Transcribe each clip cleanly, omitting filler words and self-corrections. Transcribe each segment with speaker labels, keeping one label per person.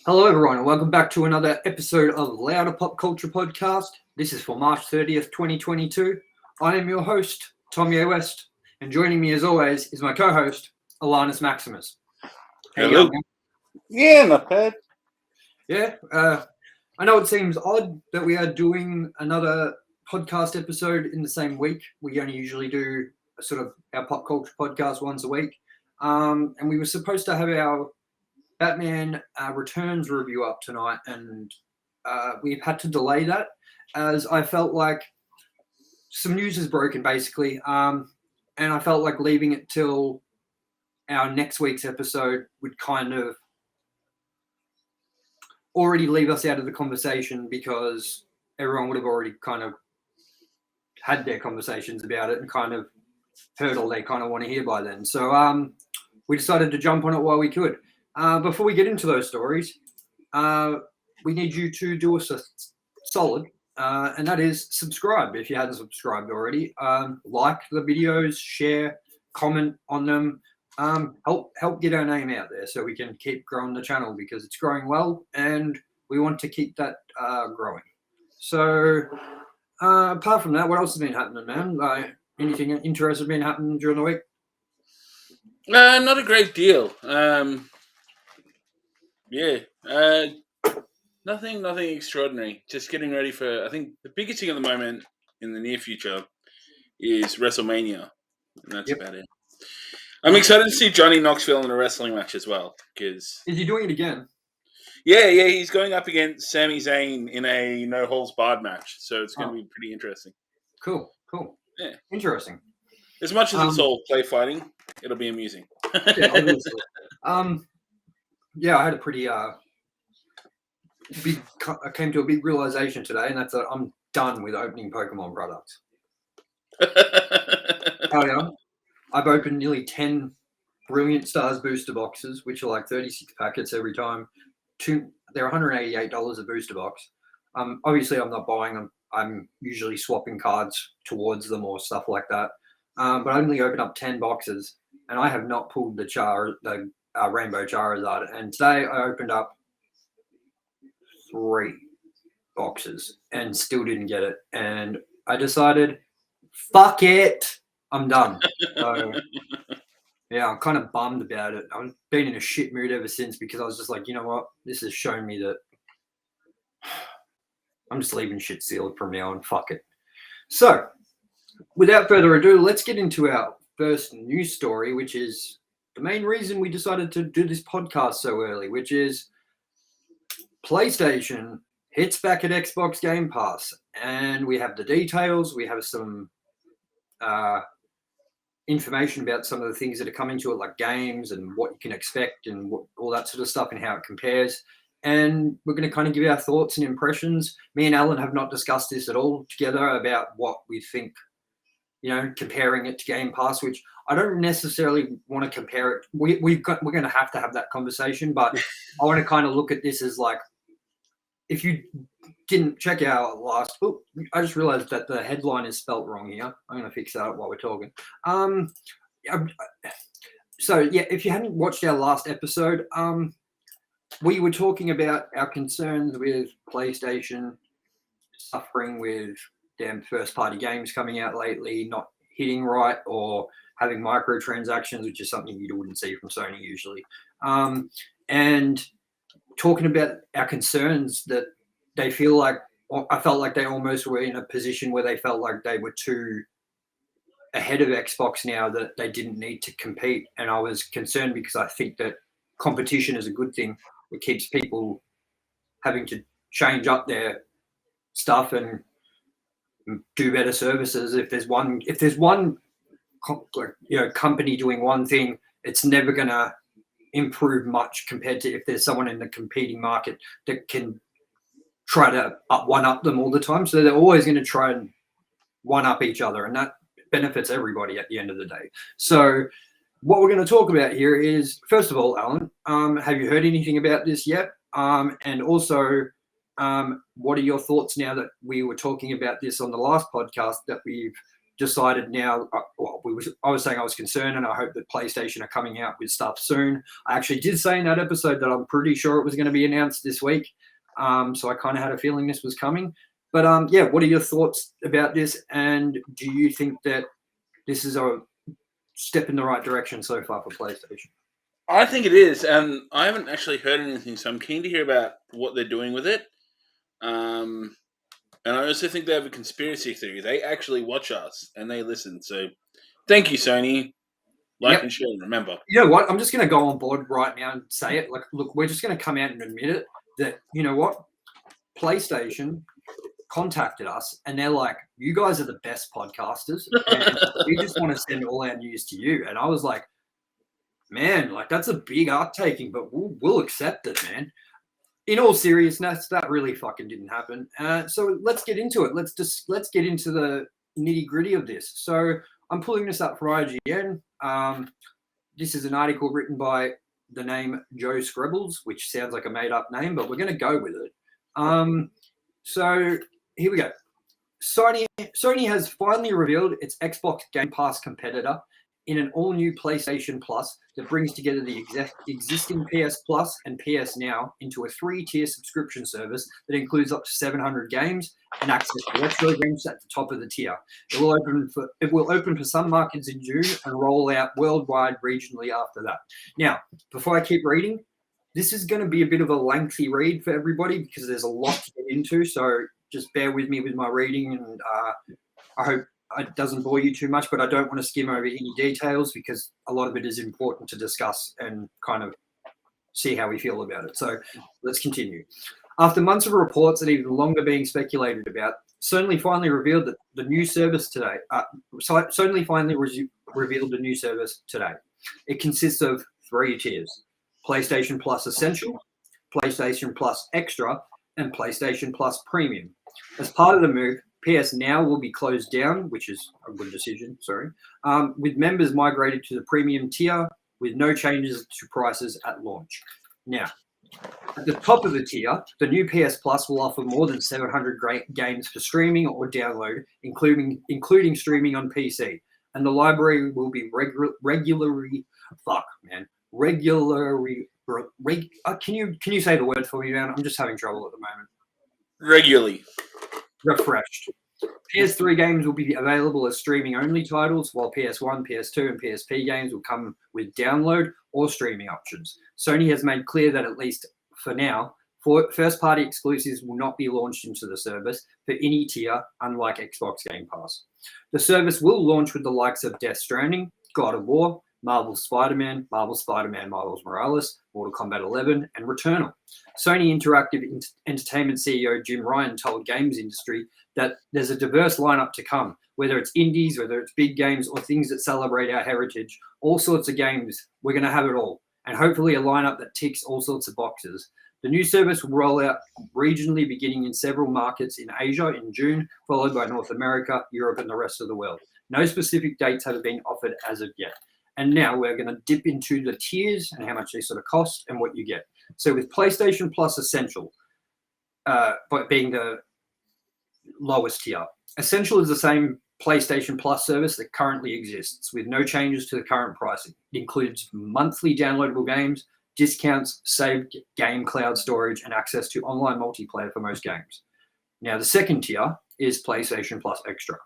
Speaker 1: Hello, everyone, and welcome back to another episode of Louder Pop Culture Podcast. This is for March 30th, 2022. I am your host, Tomye West, and joining me, as always, is my co-host, Alannis Maximus. How you
Speaker 2: Hello.
Speaker 1: going, man?
Speaker 2: Yeah, not bad.
Speaker 1: Yeah, I know it seems odd that we are doing another podcast episode in the same week. We only usually do sort of our pop culture podcast once a week, and we were supposed to have our Batman Returns review up tonight, and we've had to delay that as I felt like some news is broken, basically, and I felt like leaving it till our next week's episode would kind of already leave us out of the conversation because everyone would have already kind of had their conversations about it and kind of heard all they kind of want to hear by then. So we decided to jump on it while we could. Before we get into those stories, we need you to do us a solid, and that is subscribe if you hadn't subscribed already. Like the videos, share, comment on them. Help get our name out there so we can keep growing the channel because it's growing well and we want to keep that growing. So apart from that, what else has been happening, man? Anything interesting been happening during the week?
Speaker 2: Not a great deal. Nothing extraordinary. Just getting ready for. I think the biggest thing at the moment in the near future is WrestleMania, and that's about it. I'm excited to see Johnny Knoxville in a wrestling match as well. Because
Speaker 1: is he doing it again?
Speaker 2: Yeah, he's going up against Sami Zayn in a no holds barred match, so it's going to be pretty interesting.
Speaker 1: Cool.
Speaker 2: Yeah,
Speaker 1: interesting.
Speaker 2: As much as it's all play fighting, it'll be amusing.
Speaker 1: Yeah, obviously. I had a pretty big. I came to a big realization today, and that's that I'm done with opening Pokemon products. Oh yeah, I've opened nearly 10 Brilliant Stars booster boxes, which are like 36 packets every time. They're $188 a booster box. Obviously, I'm not buying them. I'm usually swapping cards towards them or stuff like that. But I only opened up 10 boxes, and I have not pulled the Rainbow Charizard. And today I opened up 3 boxes and still didn't get it. And I decided, fuck it, I'm done. So yeah, I'm kind of bummed about it. I've been in a shit mood ever since because I was just like, you know what? This has shown me that I'm just leaving shit sealed from now on. Fuck it. So, without further ado, let's get into our first news story, which is the main reason we decided to do this podcast so early, which is PlayStation hits back at Xbox Gamepass. And we have the details. We have some information about some of the things that are coming to it, like games and what you can expect and all that sort of stuff and how it compares. And we're going to kind of give our thoughts and impressions. Me and Alan have not discussed this at all together about what we think, comparing it to Game Pass, which I don't necessarily want to compare it. We're going to have that conversation, but I want to kind of look at this as like, if you didn't check out last book, I just realized that the headline is spelt wrong here. I'm going to fix that up while we're talking. So yeah, if you hadn't watched our last episode, we were talking about our concerns with PlayStation suffering with damn first-party games coming out lately, not hitting right, or having microtransactions, which is something you wouldn't see from Sony usually. And talking about our concerns that they feel like, I felt like they almost were in a position where they felt like they were too ahead of Xbox now, that they didn't need to compete. And I was concerned because I think that competition is a good thing. It keeps people having to change up their stuff and do better services. If there's one company doing one thing, it's never going to improve much compared to if there's someone in the competing market that can try to one-up them all the time. So they're always going to try and one-up each other, and that benefits everybody at the end of the day. So what we're going to talk about here is, first of all, Alan, have you heard anything about this yet? And also, what are your thoughts now that we were talking about this on the last podcast, that we've decided now. I was saying I was concerned, and I hope that PlayStation are coming out with stuff soon. I actually did say in that episode that I'm pretty sure it was going to be announced this week. So I kind of had a feeling this was coming. But yeah, what are your thoughts about this? And do you think that this is a step in the right direction so far for PlayStation?
Speaker 2: I think it is, and I haven't actually heard anything, so I'm keen to hear about what they're doing with it. And I also think they have a conspiracy theory. They actually watch us and they listen. So thank you, Sony. Like and share, remember.
Speaker 1: You know what? I'm just going to go on board right now and say it. Like, look, we're just going to come out and admit it that, you know what? PlayStation contacted us and they're like, you guys are the best podcasters. And we just want to send all our news to you. And I was like, man, like that's a big uptaking, but we'll accept it, man. In all seriousness, that really fucking didn't happen. So let's get into it. Let's get into the nitty gritty of this. So I'm pulling this up for IGN. This is an article written by the name Joe Screbbles, which sounds like a made up name, but we're going to go with it. So here we go. Sony has finally revealed its Xbox Game Pass competitor in an all-new PlayStation Plus that brings together the existing PS Plus and PS Now into a 3-tier subscription service that includes up to 700 games and access to retro games at the top of the tier. It will open for some markets in June and roll out worldwide regionally after that. Now, before I keep reading, this is going to be a bit of a lengthy read for everybody because there's a lot to get into, so just bear with me with my reading, and I hope it doesn't bore you too much, but I don't want to skim over any details because a lot of it is important to discuss and kind of see how we feel about it. So let's continue. After months of reports and even longer being speculated about, Sony finally revealed that the new service today. Revealed the new service today. It consists of 3 tiers: PlayStation Plus Essential, PlayStation Plus Extra, and PlayStation Plus Premium. As part of the move, PS Now will be closed down, which is a good decision, with members migrated to the premium tier with no changes to prices at launch. Now, at the top of the tier, the new PS Plus will offer more than 700 games for streaming or download, including streaming on PC. And the library will be regularly. Can you say the word for me, man? I'm just having trouble at the moment.
Speaker 2: Regularly
Speaker 1: refreshed. PS3 games will be available as streaming-only titles, while PS1, PS2, and PSP games will come with download or streaming options. Sony has made clear that, at least for now, first-party exclusives will not be launched into the service for any tier, unlike Xbox Game Pass. The service will launch with the likes of Death Stranding, God of War, Marvel's Spider-Man, Marvel's Morales, Mortal Kombat 11, and Returnal. Sony Interactive Entertainment CEO Jim Ryan told Games Industry that there's a diverse lineup to come, whether it's indies, whether it's big games, or things that celebrate our heritage, all sorts of games. We're going to have it all, and hopefully a lineup that ticks all sorts of boxes. The new service will roll out regionally, beginning in several markets in Asia in June, followed by North America, Europe, and the rest of the world. No specific dates have been offered as of yet. And now we're going to dip into the tiers and how much they sort of cost and what you get. So with PlayStation Plus Essential, but being the lowest tier, Essential is the same PlayStation Plus service that currently exists with no changes to the current pricing. It includes monthly downloadable games, discounts, saved game cloud storage, and access to online multiplayer for most games. Now, the second tier is PlayStation Plus Extra.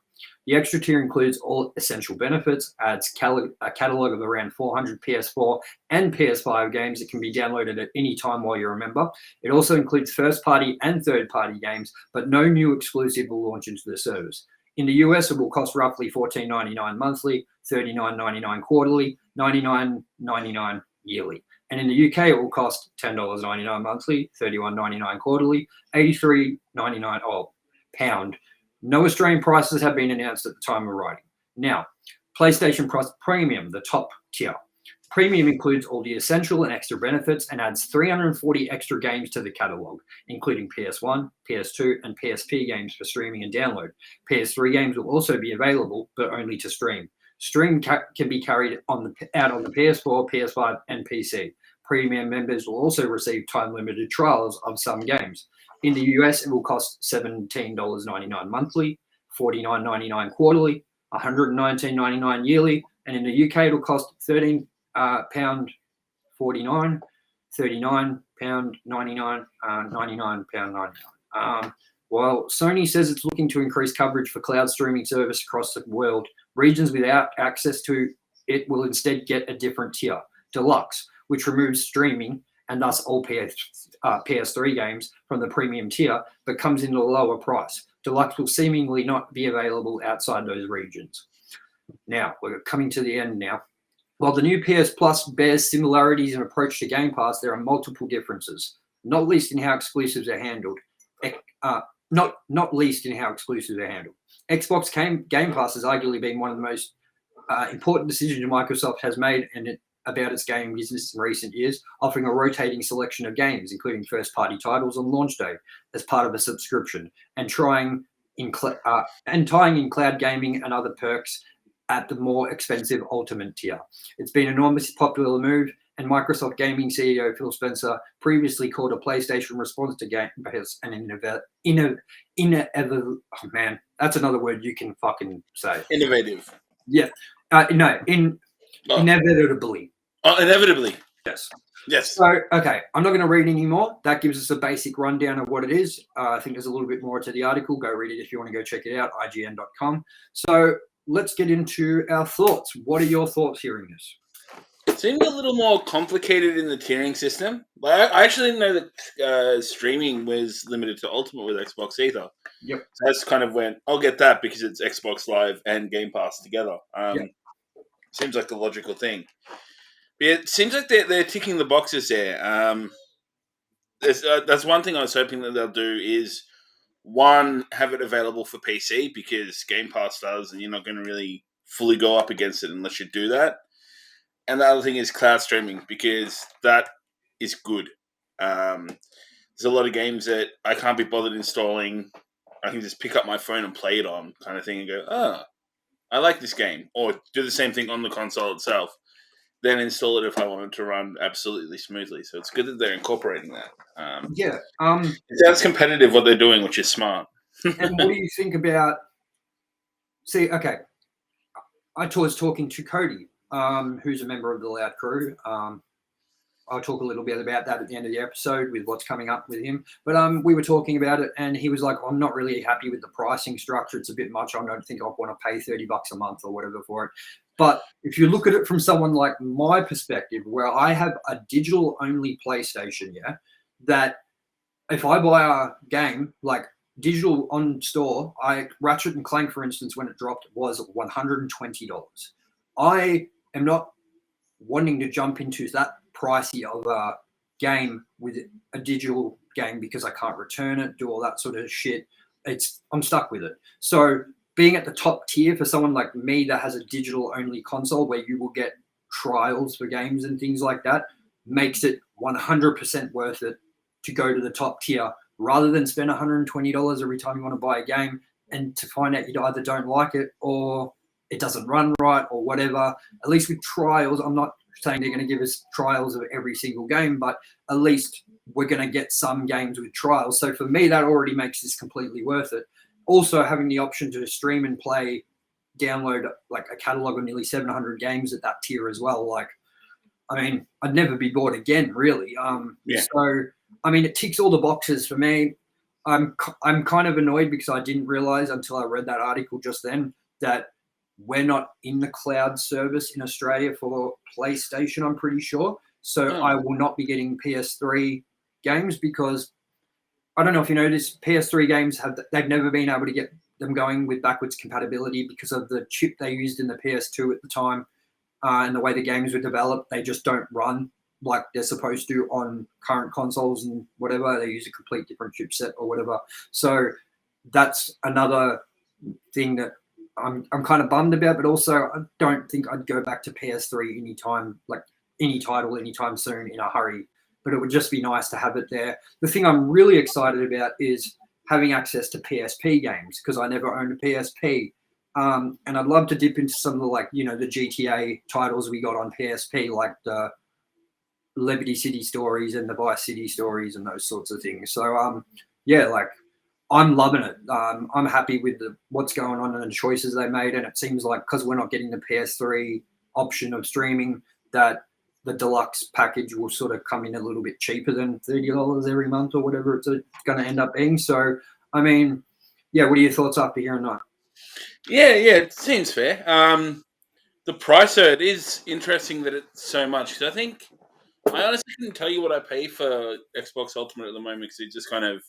Speaker 1: The extra tier includes all essential benefits, adds a catalog of around 400 PS4 and PS5 games that can be downloaded at any time while you're a member. It also includes first-party and third-party games, but no new exclusive will launch into the service. In the US, it will cost roughly $14.99 monthly, $39.99 quarterly, $99.99 yearly. And in the UK, it will cost $10.99 monthly, $31.99 quarterly, $83.99 pound. No Australian prices have been announced at the time of writing. Now, PlayStation Plus Premium, the top tier. Premium includes all the essential and extra benefits and adds 340 extra games to the catalog, including PS1, PS2, and PSP games for streaming and download. PS3 games will also be available, but only to stream. Stream can be carried out on the PS4, PS5, and PC. Premium members will also receive time-limited trials of some games. In the US, it will cost $17.99 monthly, $49.99 quarterly, £119.99 yearly, and in the UK it'll cost £13.49, £39.99, £99.99. While Sony says it's looking to increase coverage for cloud streaming service across the world, regions without access to it will instead get a different tier, Deluxe, which removes streaming and thus all PS3 games from the premium tier, but comes in at a lower price. Deluxe will seemingly not be available outside those regions. Now, we're coming to the end now. While the new PS Plus bears similarities in approach to Gamepass, there are multiple differences, not least in how exclusives are handled. Not least in how exclusives are handled. Xbox Game Pass has arguably been one of the most important decisions Microsoft has made about its gaming business in recent years, offering a rotating selection of games, including first-party titles on launch day as part of a subscription, and tying in cloud gaming and other perks at the more expensive Ultimate tier. It's been an enormously popular move, and Microsoft Gaming CEO Phil Spencer previously called a PlayStation response to Gamepass an innovative. Oh man, that's another word you can fucking say.
Speaker 2: Innovative.
Speaker 1: Yeah. Inevitably.
Speaker 2: Oh, inevitably.
Speaker 1: Yes.
Speaker 2: Yes.
Speaker 1: So, okay, I'm not going to read anymore. That gives us a basic rundown of what it is. I think there's a little bit more to the article. Go read it if you want to go check it out, ign.com. So let's get into our thoughts. What are your thoughts hearing this?
Speaker 2: It seemed a little more complicated in the tiering system. Like, I actually didn't know that streaming was limited to Ultimate with Xbox either.
Speaker 1: Yep.
Speaker 2: So that's kind of when I'll get that because it's Xbox Live and Game Pass together.
Speaker 1: Yep.
Speaker 2: Seems like the logical thing. But it seems like they're ticking the boxes there. That's one thing I was hoping that they'll do is, one, have it available for PC because Game Pass does, and you're not going to really fully go up against it unless you do that. And the other thing is cloud streaming because that is good. There's a lot of games that I can't be bothered installing. I can just pick up my phone and play it on kind of thing and go, I like this game. Or do the same thing on the console itself. Then install it if I want it to run absolutely smoothly. So it's good that they're incorporating that. It sounds competitive what they're doing, which is smart.
Speaker 1: And what do you think about... See, okay. I was talking to Cody, who's a member of the Loud Crew. I'll talk a little bit about that at the end of the episode with what's coming up with him. But we were talking about it, and he was like, I'm not really happy with the pricing structure. It's a bit much. I don't think I want to pay $30 a month or whatever for it. But if you look at it from someone like my perspective, where I have a digital-only PlayStation, that if I buy a game, like digital on store, Ratchet and Clank, for instance, when it dropped, was $120. I am not wanting to jump into that pricey of a game with a digital game because I can't return it, do all that sort of shit. I'm stuck with it. So being at the top tier for someone like me that has a digital only console where you will get trials for games and things like that makes it 100% worth it to go to the top tier rather than spend $120 every time you want to buy a game and to find out you either don't like it or it doesn't run right or whatever. At least with trials, I'm not saying they're going to give us trials of every single game, but at least we're going to get some games with trials. So for me, that already makes this completely worth it. Also, having the option to stream and play, download like a catalog of nearly 700 games at that tier as well. Like, I mean, I'd never be bored again, really. So, I mean, it ticks all the boxes for me. I'm kind of annoyed because I didn't realize until I read that article just then that we're not in the cloud service in Australia for PlayStation, I'm pretty sure. So I will not be getting PS3 games because I don't know if you noticed, PS3 games they've never been able to get them going with backwards compatibility because of the chip they used in the PS2 at the time and the way the games were developed. They just don't run like they're supposed to on current consoles and whatever. They use a complete different chipset or whatever. So that's another thing that I'm kind of bummed about, but also I don't think I'd go back to PS3 anytime, like any title anytime soon in a hurry. But it would just be nice to have it there. The thing I'm really excited about is having access to PSP games because I never owned a PSP. And I'd love to dip into some of the, like, you know, the GTA titles we got on PSP, like the Liberty City stories and the Vice City stories and those sorts of things. So, yeah, like I'm loving it. I'm happy with what's going on and the choices they made, and it seems like because we're not getting the PS3 option of streaming, that the deluxe package will sort of come in a little bit cheaper than $30 every month or whatever it's going to end up being. So, I mean, yeah, what are your thoughts after hearing that?
Speaker 2: Yeah, it seems fair. The price of it is interesting that it's so much, because I honestly couldn't tell you what I pay for Xbox Ultimate at the moment, because it just kind of,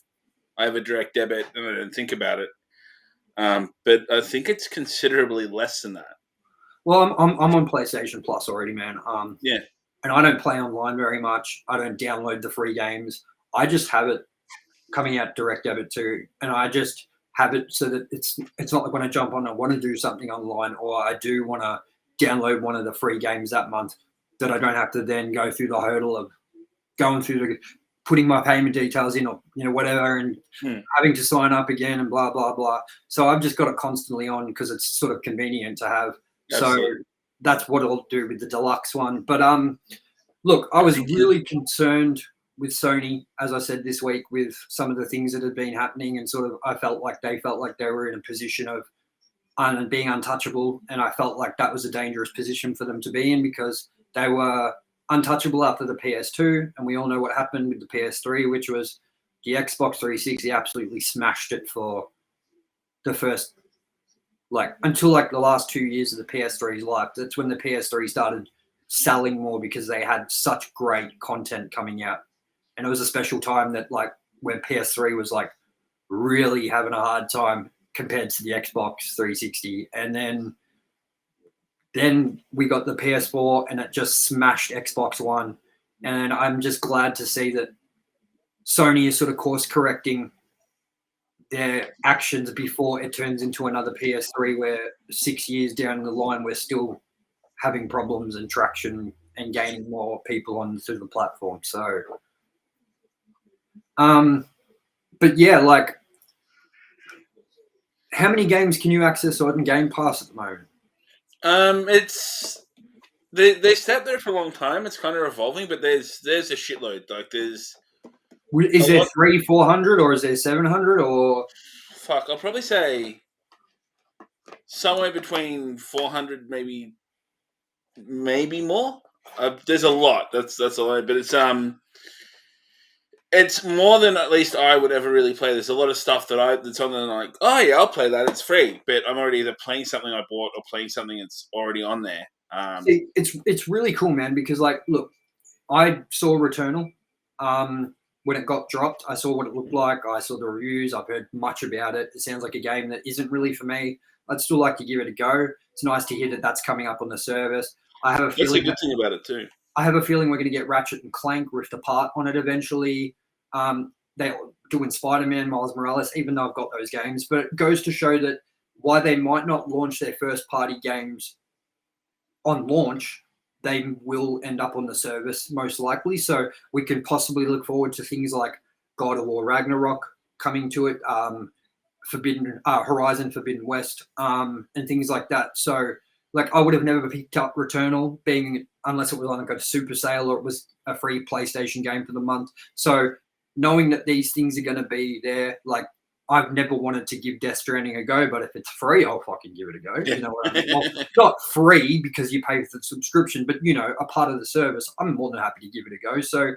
Speaker 2: I have a direct debit and I don't think about it. But I think it's considerably less than that.
Speaker 1: Well, I'm on PlayStation Plus already, man.
Speaker 2: Yeah.
Speaker 1: And I don't play online very much. I don't download the free games. I just have it coming out direct debit too, and I just have it so that it's not like when I jump on, I want to do something online, or I do want to download one of the free games that month, that I don't have to then go through the hurdle of going through the putting my payment details in, or whatever, and having to sign up again and blah blah blah. So I've just got it constantly on because it's sort of convenient to have.
Speaker 2: Absolutely.
Speaker 1: So that's what I'll do with the deluxe one. But look, I was really concerned with Sony, as I said this week, with some of the things that had been happening, and sort of I felt like they were in a position of being untouchable, and I felt like that was a dangerous position for them to be in, because they were untouchable after the PS2, and we all know what happened with the PS3, which was the Xbox 360 absolutely smashed it for the first, until the last 2 years of the PS3's life. That's when the PS3 started selling more, because they had such great content coming out. And it was a special time that where PS3 was really having a hard time compared to the Xbox 360. And then we got the PS4, and it just smashed Xbox One. And I'm just glad to see that Sony is sort of course correcting their actions before it turns into another PS3, where 6 years down the line we're still having problems and traction and gaining more people onto the platform. So, but yeah, how many games can you access on Gamepass at the moment?
Speaker 2: It's they sat there for a long time. It's kind of evolving, but there's a shitload. Is
Speaker 1: there 300-400, or is there 700, or
Speaker 2: fuck? I'll probably say somewhere between 400, maybe more. There's a lot. That's a lot, but it's more than at least I would ever really play. There's a lot of stuff that's on there, like, oh yeah, I'll play that. It's free, but I'm already either playing something I bought or playing something that's already on there.
Speaker 1: It's really cool, man, because look, I saw Returnal when it got dropped. I saw what it looked like. I saw the reviews. I've heard much about it. It sounds like a game that isn't really for me. I'd still like to give it a go. It's nice to hear that that's coming up on the service. I have a feeling
Speaker 2: that's a good thing about it too.
Speaker 1: I have a feeling we're going to get Ratchet and Clank Rift Apart on it eventually. They're doing Spider-Man, Miles Morales, even though I've got those games. But it goes to show that why they might not launch their first-party games on launch, they will end up on the service most likely. So we can possibly look forward to things like God of War Ragnarok coming to it, Horizon Forbidden West, and things like that. So I would have never picked up Returnal, unless it was on a super sale or it was a free PlayStation game for the month. So knowing that these things are going to be there, I've never wanted to give Death Stranding a go, but if it's free, I'll fucking give it a go.
Speaker 2: Yeah.
Speaker 1: You know what I mean? Well, not free because you pay for the subscription, but a part of the service. I'm more than happy to give it a go. So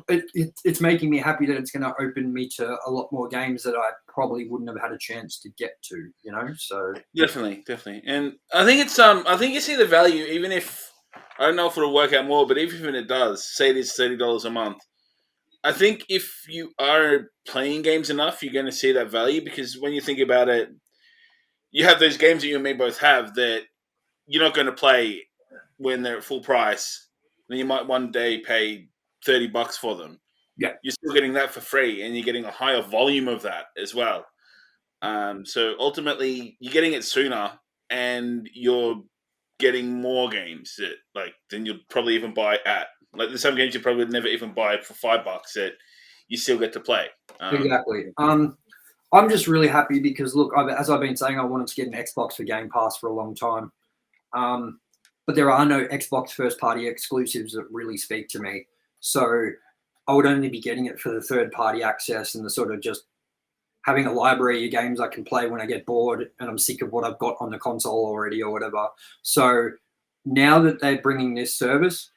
Speaker 1: it's making me happy that it's going to open me to a lot more games that I probably wouldn't have had a chance to get to. So
Speaker 2: definitely, and I think it's I think you see the value, even if I don't know if it'll work out more, but even if it does, say it is $30 a month. I think if you are playing games enough, you're going to see that value, because when you think about it, you have those games that you and me both have that you're not going to play when they're at full price. Then you might one day pay $30 for them.
Speaker 1: Yeah,
Speaker 2: you're still getting that for free, and you're getting a higher volume of that as well. So ultimately, you're getting it sooner, and you're getting more games that than you'd probably even buy at. There's some games you probably would never even buy for $5 that you still get to play.
Speaker 1: Exactly. I'm just really happy because, look, as I've been saying, I wanted to get an Xbox for Game Pass for a long time. But there are no Xbox first-party exclusives that really speak to me. So I would only be getting it for the third-party access and the sort of just having a library of games I can play when I get bored and I'm sick of what I've got on the console already or whatever. So now that they're bringing this service,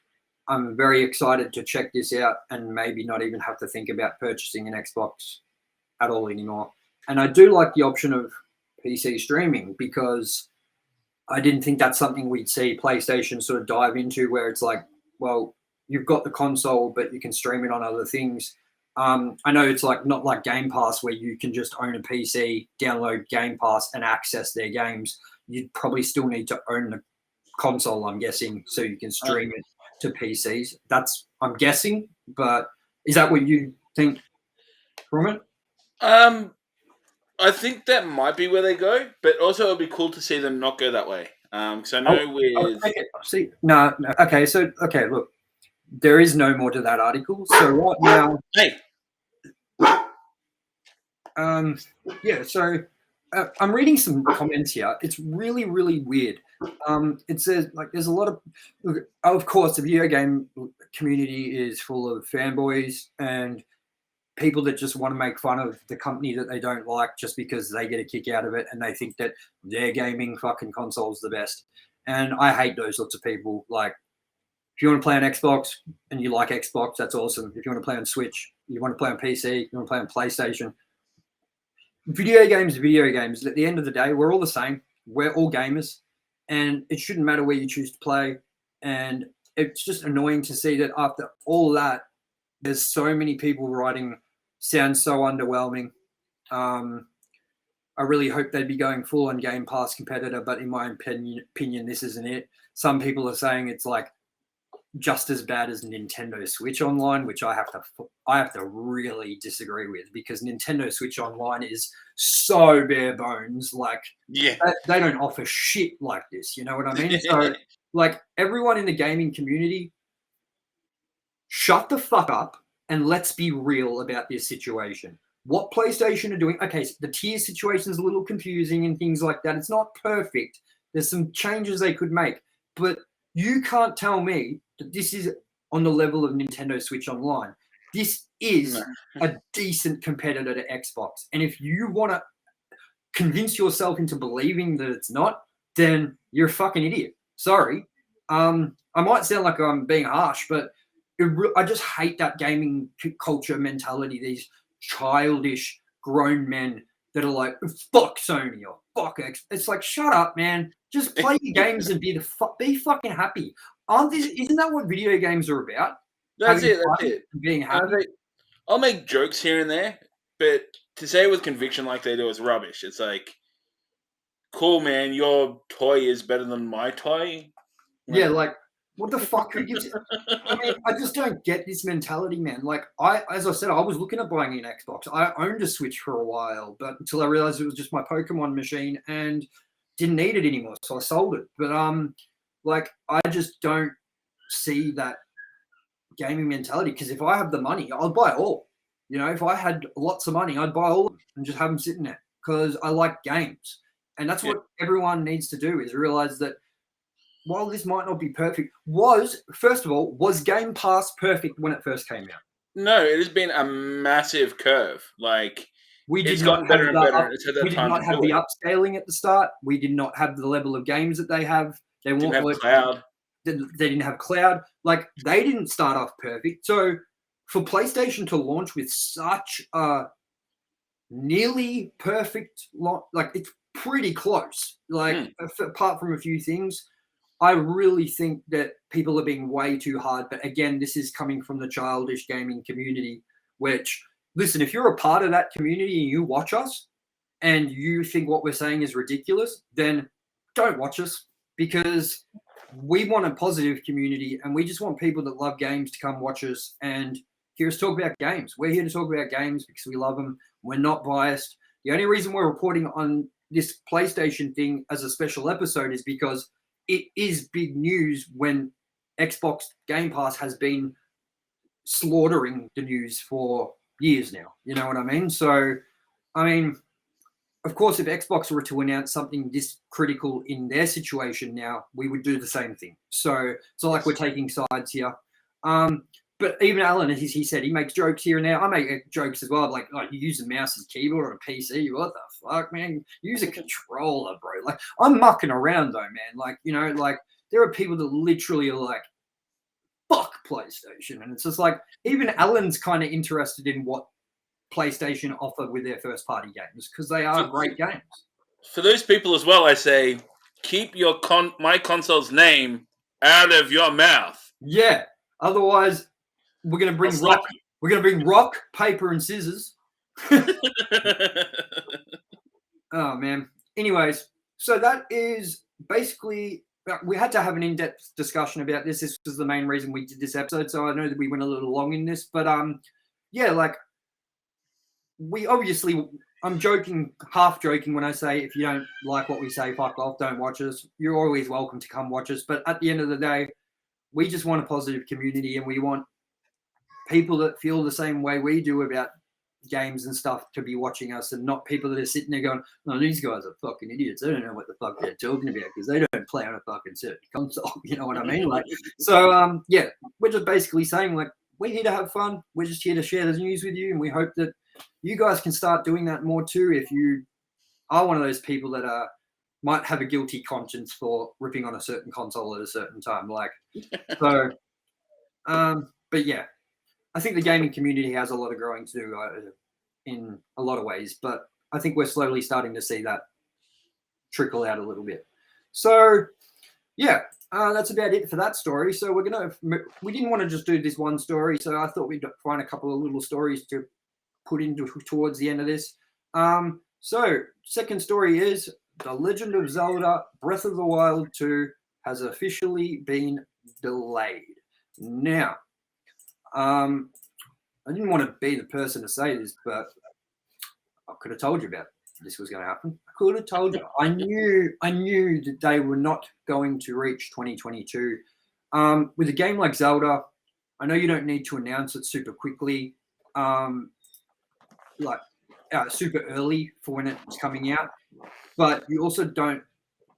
Speaker 1: I'm very excited to check this out and maybe not even have to think about purchasing an Xbox at all anymore. And I do like the option of PC streaming because I didn't think that's something we'd see PlayStation sort of dive into, where it's like, well, you've got the console, but you can stream it on other things. I know it's like not like Game Pass where you can just own a PC, download Game Pass, and access their games. You'd probably still need to own the console, I'm guessing, so you can stream it to PCs. That's, I'm guessing, but is that what you think from it?
Speaker 2: I think that might be where they go, but also it would be cool to see them not go that way. Because I know
Speaker 1: okay, look, there is no more to that article. So right now, so I'm reading some comments here. It's really, really weird. It says like there's a lot of course, the video game community is full of fanboys and people that just want to make fun of the company that they don't like just because they get a kick out of it and they think that their gaming fucking console is the best. And I hate those sorts of people. Like, if you want to play on Xbox and you like Xbox, that's awesome. If you want to play on Switch, you want to play on PC, you want to play on PlayStation. Video games are video games. At the end of the day, we're all the same. We're all gamers. And it shouldn't matter where you choose to play. And it's just annoying to see that after all that, there's so many people writing sounds so underwhelming. I really hope they'd be going full on Game Pass competitor, but in my opinion, this isn't it. Some people are saying it's like just as bad as Nintendo Switch Online, which I have to really disagree with, because Nintendo Switch Online is so bare bones. Like, they don't offer shit like this. You know what I mean? So, like, everyone in the gaming community, shut the fuck up and let's be real about this situation. What PlayStation are doing, okay, so the tier situation is a little confusing and things like that. It's not perfect. There's some changes they could make. But you can't tell me that this is on the level of Nintendo Switch Online. This is a decent competitor to Xbox. And if you want to convince yourself into believing that it's not, then you're a fucking idiot. Sorry. I might sound like I'm being harsh, but I just hate that gaming culture mentality, these childish grown men that are like, fuck Sony or fuck X. It's like, shut up, man. Just play your games and be fucking happy. Isn't that what video games are about?
Speaker 2: That's it.
Speaker 1: Being happy.
Speaker 2: I'll make jokes here and there, but to say it with conviction like they do is rubbish. It's like, cool, man, your toy is better than my toy.
Speaker 1: Yeah, like, what the fuck? I mean, I just don't get this mentality, man. Like, as I said, I was looking at buying an Xbox. I owned a Switch for a while, but until I realized it was just my Pokemon machine and didn't need it anymore, so I sold it. But like, I just don't see that gaming mentality, because if I have the money, I'll buy it all. You know, if I had lots of money, I'd buy all of them and just have them sitting there because I like games. And that's what everyone needs to do, is realize that while this might not be perfect, was Game Pass perfect when it first came out?
Speaker 2: No, it has been a massive curve. Like,
Speaker 1: it's gotten better and better. We did not have the upscaling at the start. We did not have the level of games that they have. They
Speaker 2: didn't have cloud.
Speaker 1: They didn't have cloud. Like, they didn't start off perfect. So for PlayStation to launch with such a nearly perfect, like, it's pretty close. Like, apart from a few things, I really think that people are being way too hard. But again, this is coming from the childish gaming community, which, listen, if you're a part of that community and you watch us and you think what we're saying is ridiculous, then don't watch us, because we want a positive community and we just want people that love games to come watch us and hear us talk about games. We're here to talk about games because we love them. We're not biased. The only reason we're reporting on this PlayStation thing as a special episode is because it is big news when Xbox Game Pass has been slaughtering the news for years now. You know what I mean? So, I mean, of course, if Xbox were to announce something this critical in their situation now, we would do the same thing. So it's not like we're taking sides here. But even Alan, he said he makes jokes here and there. I make jokes as well, like you use a mouse as keyboard on a PC. What the fuck, man? Use a controller, bro. Like I'm mucking around though, man. Like like there are people that literally are like, fuck PlayStation, and it's just like even Alan's kind of interested in what PlayStation offer with their first party games because they are great games.
Speaker 2: For those people as well, I say keep your my console's name out of your mouth.
Speaker 1: Yeah. Otherwise, we're gonna bring rock. We're gonna bring rock, paper, and scissors. Oh man. Anyways, so that is basically. We had to have an in-depth discussion about this. This was the main reason we did this episode. So I know that we went a little long in this, but yeah, like we obviously. I'm joking, half joking when I say if you don't like what we say, fuck off, don't watch us. You're always welcome to come watch us. But at the end of the day, we just want a positive community and we want people that feel the same way we do about games and stuff to be watching us and not people that are sitting there going, oh, these guys are fucking idiots. I don't know what the fuck they're talking about because they don't play on a fucking certain console. You know what I mean? Like, so, yeah, we're just basically saying, like, we're here to have fun. We're just here to share the news with you. And we hope that you guys can start doing that more too if you are one of those people that might have a guilty conscience for ripping on a certain console at a certain time. Like, so, but yeah. I think the gaming community has a lot of growing to do in a lot of ways, but I think we're slowly starting to see that trickle out a little bit. So, yeah, that's about it for that story. So we didn't want to just do this one story, so I thought we'd find a couple of little stories to put into towards the end of this. So, second story is The Legend of Zelda Breath of the Wild 2 has officially been delayed. Now, I didn't want to be the person to say this, but I could have told you about this was going to happen. I could have told you. I knew that they were not going to reach 2022. With a game like Zelda, I know you don't need to announce it super quickly, super early for when it's coming out, but you also don't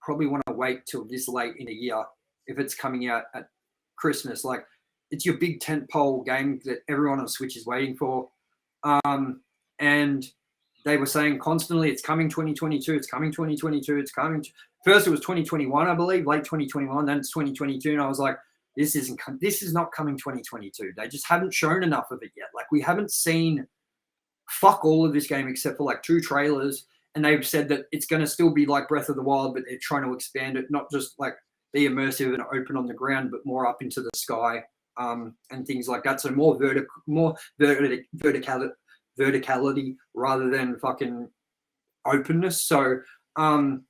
Speaker 1: probably want to wait till this late in a year if it's coming out at Christmas. Like, it's your big tentpole game that everyone on Switch is waiting for. And they were saying constantly, it's coming 2022, it's coming 2022, it's coming. First it was 2021, I believe, late 2021, then it's 2022. And I was like, this is not coming 2022. They just haven't shown enough of it yet. Like, we haven't seen fuck all of this game except for like 2 trailers. And they've said that it's going to still be like Breath of the Wild, but they're trying to expand it, not just like be immersive and open on the ground, but more up into the sky. And things like that. So more verticality rather than fucking openness. So I don't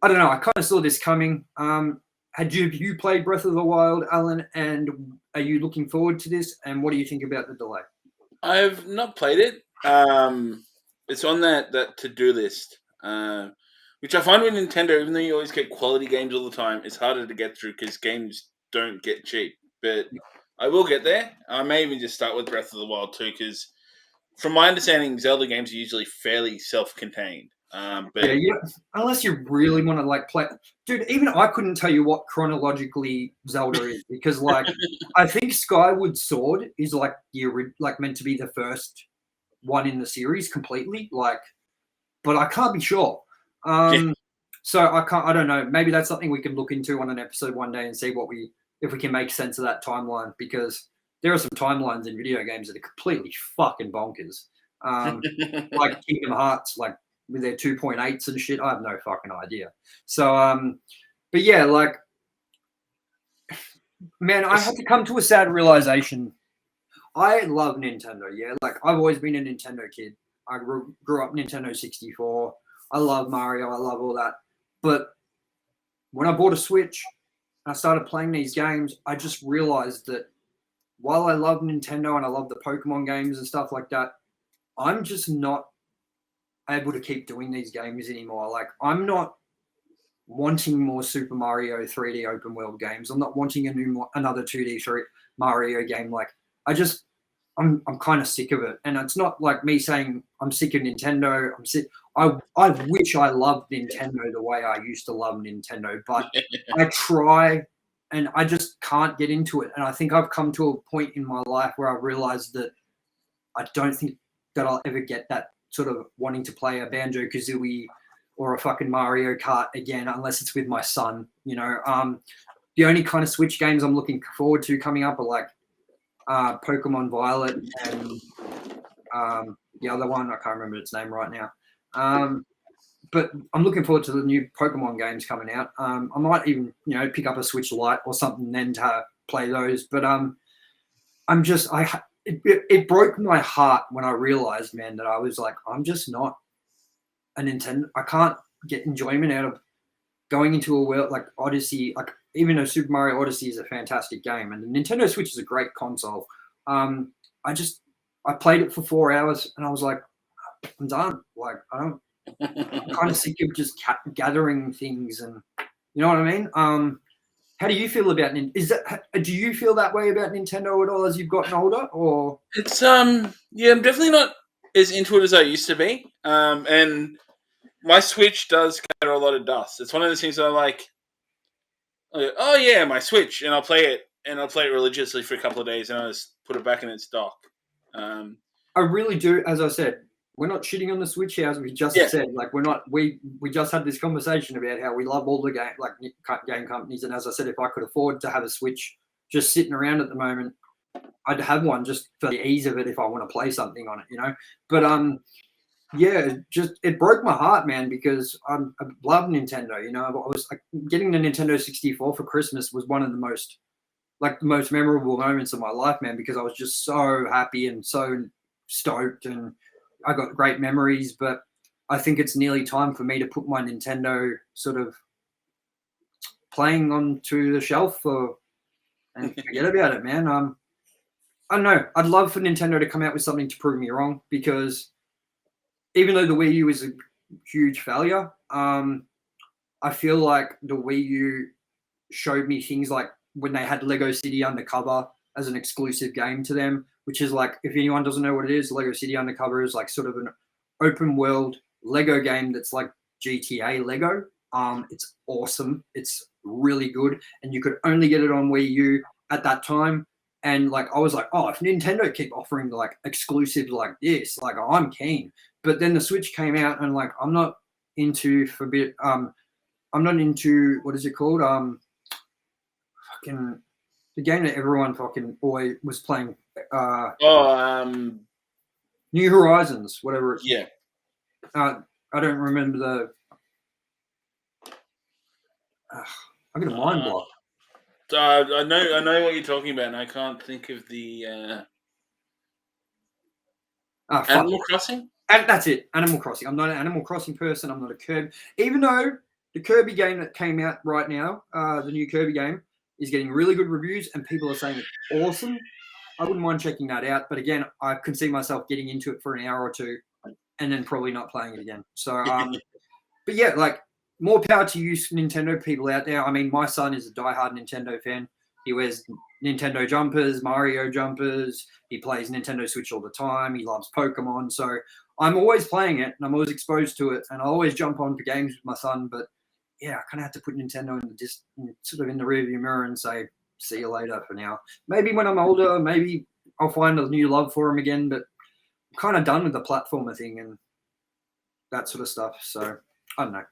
Speaker 1: know. I kind of saw this coming. Have you played Breath of the Wild, Alan? And are you looking forward to this? And what do you think about the delay?
Speaker 2: I've not played it. It's on that to-do list, which I find with Nintendo, even though you always get quality games all the time, it's harder to get through because games don't get cheap. But I will get there. I may even just start with Breath of the Wild 2 because, from my understanding, Zelda games are usually fairly self-contained. But
Speaker 1: yeah, unless you really want to like play, dude. Even I couldn't tell you what chronologically Zelda is because, like, I think Skyward Sword is like meant to be the first one in the series completely. Like, but I can't be sure. So I don't know. Maybe that's something we can look into on an episode one day and see if we can make sense of that timeline, because there are some timelines in video games that are completely fucking bonkers. Like Kingdom Hearts, like with their 2.8s and shit. I have no fucking idea. So, but yeah, like, man, I had to come to a sad realization. I love Nintendo, yeah. Like, I've always been a Nintendo kid. I grew up Nintendo 64. I love Mario. I love all that. But when I bought a Switch, I started playing these games, I just realized that while I love Nintendo and I love the Pokemon games and stuff like that, I'm just not able to keep doing these games anymore. Like, I'm not wanting more Super Mario 3D open world games. I'm not wanting another 2D Mario game. Like, I'm kind of sick of it. And it's not like me saying I'm sick of Nintendo. I'm sick. I wish I loved Nintendo the way I used to love Nintendo, but I try and I just can't get into it. And I think I've come to a point in my life where I've realized that I don't think that I'll ever get that sort of wanting to play a Banjo-Kazooie or a fucking Mario Kart again, unless it's with my son. You know, the only kind of Switch games I'm looking forward to coming up are like Pokemon Violet and the other one, I can't remember its name right now. But I'm looking forward to the new Pokemon games coming out. I might even, you know, pick up a Switch Lite or something then to play those. But it broke my heart when I realized, man, that I was like, I'm just not a Nintendo. I can't get enjoyment out of going into a world like Odyssey. Like, even though Super Mario Odyssey is a fantastic game and the Nintendo Switch is a great console, I played it for 4 hours and I was like, I'm done. Like, I'm kind of sick of just gathering things, and you know what I mean. How do you feel about do you feel that way about Nintendo at all as you've gotten older, or?
Speaker 2: It's yeah, I'm definitely not as into it as I used to be. And my Switch does gather a lot of dust. It's one of those things that I like, oh yeah, my Switch, and I'll play it religiously for a couple of days, and I'll just put it back in its dock.
Speaker 1: I really do. As I said, we're not shitting on the Switch here, as we just said. Like, we're not. We just had this conversation about how we love all the game companies, and as I said, if I could afford to have a Switch just sitting around at the moment, I'd have one just for the ease of it if I want to play something on it, you know. But yeah, it broke my heart, man, because I love Nintendo. You know, I was like, getting the Nintendo 64 for Christmas was one of the most memorable moments of my life, man, because I was just so happy and so stoked, and I got great memories. But I think it's nearly time for me to put my Nintendo sort of playing onto the shelf and forget about it, man. I don't know. I'd love for Nintendo to come out with something to prove me wrong, because even though the Wii U is a huge failure, I feel like the Wii U showed me things like when they had Lego City Undercover as an exclusive game to them, which is like, if anyone doesn't know what it is, Lego City Undercover is like sort of an open world Lego game that's like GTA Lego. It's awesome. It's really good. And you could only get it on Wii U at that time. And like, I was like, oh, if Nintendo keep offering like exclusives like this, like, I'm keen. But then the Switch came out, and like, I'm not into what is it called? Fucking the game that everyone fucking always was playing. New Horizons, whatever.
Speaker 2: Yeah.
Speaker 1: I don't remember the. I got a mind block.
Speaker 2: I know what you're talking about, and I can't think of the Animal Crossing.
Speaker 1: And that's it, Animal Crossing. I'm not an Animal Crossing person. I'm not a Kirby. Even though the Kirby game that came out right now, the new Kirby game, is getting really good reviews and people are saying it's awesome, I wouldn't mind checking that out. But again, I could see myself getting into it for an hour or two and then probably not playing it again. So, but yeah, like, more power to you Nintendo people out there. I mean, my son is a diehard Nintendo fan. He wears Nintendo jumpers, Mario jumpers. He plays Nintendo Switch all the time. He loves Pokemon. So I'm always playing it, and I'm always exposed to it. And I always jump on for games with my son. But yeah, I kind of have to put Nintendo sort of in the rearview mirror and say, see you later for now. Maybe when I'm older, maybe I'll find a new love for him again. But I'm kind of done with the platformer thing and that sort of stuff. So I don't know.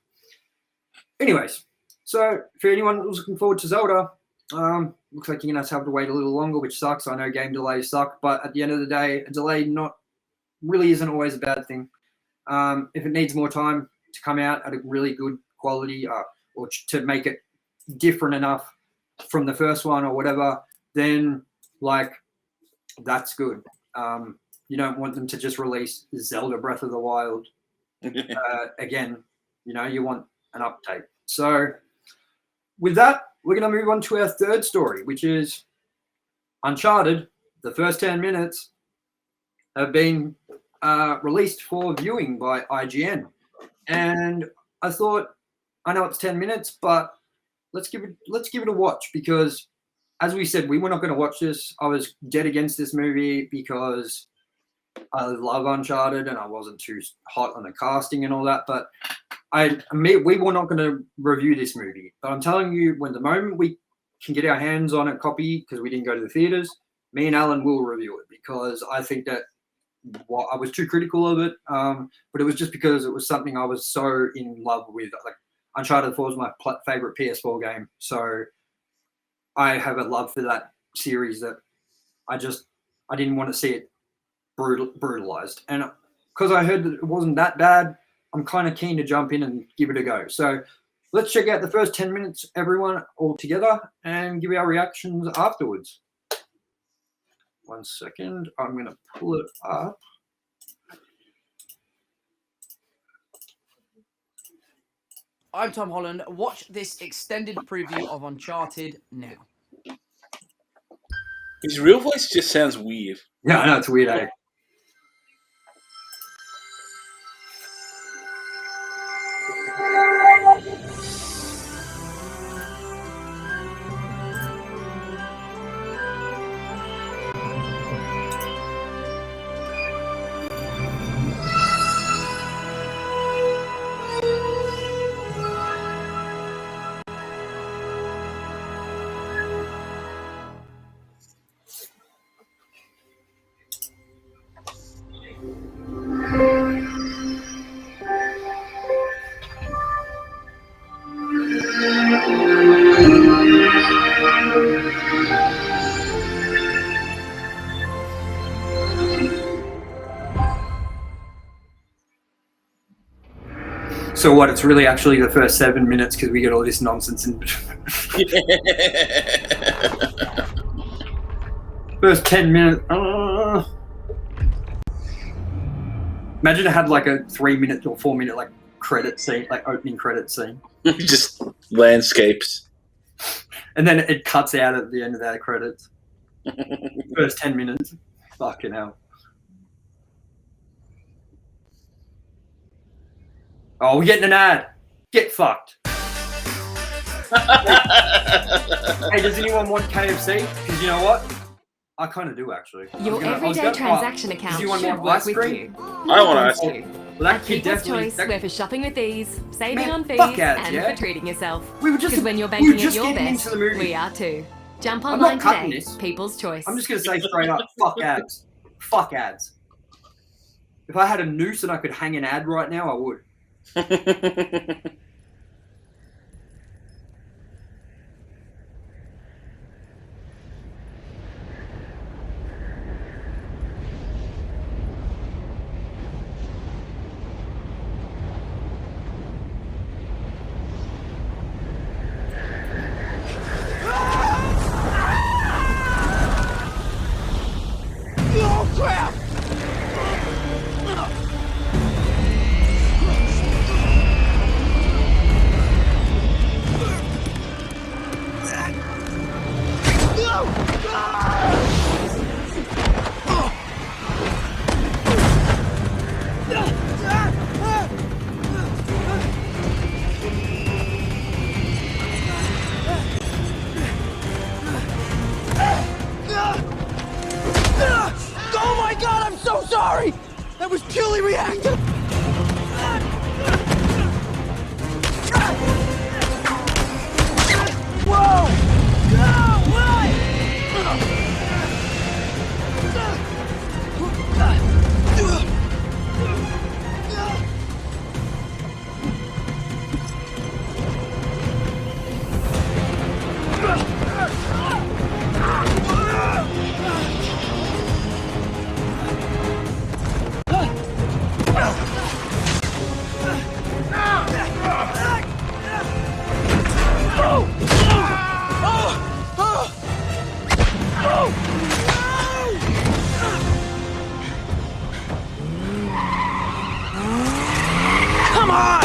Speaker 1: Anyways, so for anyone who's looking forward to Zelda, looks like you're going to have to wait a little longer, which sucks. I know game delays suck, but at the end of the day, a delay really isn't always a bad thing. If it needs more time to come out at a really good quality, or to make it different enough from the first one or whatever, then like, that's good. You don't want them to just release Zelda Breath of the Wild again. You know, you want an update. So with that, we're going to move on to our third story, which is Uncharted. The first 10 minutes have been released for viewing by IGN. And I thought, I know it's 10 minutes, but let's give it a watch, because as we said, we were not going to watch this. I was dead against this movie because I love Uncharted and I wasn't too hot on the casting and all that, but we were not going to review this movie. But I'm telling you, when the moment we can get our hands on a copy, because we didn't go to the theaters, me and Alan will review it, because I think that I was too critical of it, but it was just because it was something I was so in love with. Like Uncharted 4 was my favorite PS4 game, so I have a love for that series that I didn't want to see it brutalized. And because I heard that it wasn't that bad, I'm kind of keen to jump in and give it a go. So let's check out the first 10 minutes, everyone, all together, and give our reactions afterwards. 1 second. I'm going to pull it up.
Speaker 3: I'm Tom Holland. Watch this extended preview of Uncharted now.
Speaker 2: His real voice just sounds weird.
Speaker 1: Yeah, I know, it's weird, eh? So what? It's really actually the first 7 minutes because we get all this nonsense in between. First 10 minutes. Imagine it had like a 3 minute or 4 minute like credit scene, like opening credit scene.
Speaker 2: Just landscapes.
Speaker 1: And then it cuts out at the end of that credits. First 10 minutes. Fucking hell. Oh, we're getting an ad. Get fucked. Hey, does anyone want KFC? Because you know what? I kind of do, actually.
Speaker 4: Your everyday transaction account should work with you.
Speaker 2: I want ice cream.
Speaker 1: Well, that
Speaker 4: At
Speaker 1: kid
Speaker 4: People's
Speaker 1: definitely...
Speaker 4: Choice, we're for shopping with ease, saving on fees,
Speaker 1: fuck ads,
Speaker 4: and
Speaker 1: yeah?
Speaker 4: for treating yourself.
Speaker 1: We were just...
Speaker 4: Because when you're
Speaker 1: we were
Speaker 4: banking at
Speaker 1: just
Speaker 4: your
Speaker 1: getting
Speaker 4: best,
Speaker 1: into the movie.
Speaker 4: we are too. Jump
Speaker 1: I'm
Speaker 4: online
Speaker 1: not cutting
Speaker 4: today.
Speaker 1: this.
Speaker 4: People's Choice.
Speaker 1: I'm just going to say straight up, fuck ads. Fuck ads. If I had a noose and I could hang an ad right now, I would.
Speaker 5: Oh my god, I'm so sorry! That was purely reactive! Whoa! No, come on!